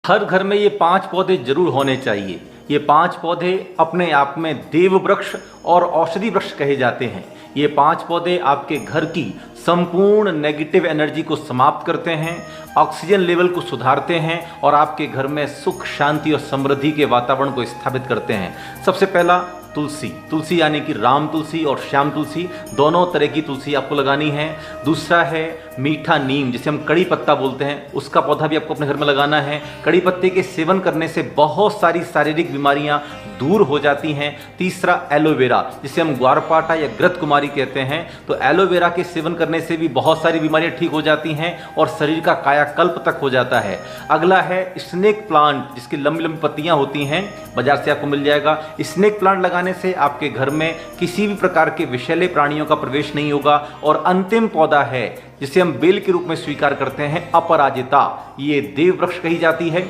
हर घर में ये 5 पौधे जरूर होने चाहिए। ये 5 पौधे अपने आप में देव वृक्ष और औषधि वृक्ष कहे जाते हैं। ये 5 पौधे आपके घर की संपूर्ण नेगेटिव एनर्जी को समाप्त करते हैं, ऑक्सीजन लेवल को सुधारते हैं और आपके घर में सुख, शांति और समृद्धि के वातावरण को स्थापित करते हैं। सबसे पहला तुलसी। तुलसी यानी कि राम तुलसी और श्याम तुलसी, दोनों तरह की तुलसी आपको लगानी है। दूसरा है मीठा नीम, जिसे हम कड़ी पत्ता बोलते हैं, उसका पौधा भी आपको अपने घर में लगाना है। कड़ी पत्ते के सेवन करने से बहुत सारी शारीरिक बीमारियां दूर हो जाती हैं। तीसरा एलोवेरा, जिसे हम ग्वारपाठा या घृत कुमारी कहते हैं, तो एलोवेरा के सेवन करने से भी बहुत सारी बीमारियां ठीक हो जाती हैं और शरीर का कायाकल्प तक हो जाता है। अगला है स्नेक प्लांट, जिसकी लंबी लंबी पत्तियां होती हैं, बाजार से आपको मिल जाएगा। स्नेक प्लांट लगाने से आपके घर में किसी भी प्रकार के विषैले प्राणियों का प्रवेश नहीं होगा। और अंतिम पौधा है जिसे हम बेल के रूप में स्वीकार करते हैं, अपराजिता। ये देव वृक्ष कही जाती है।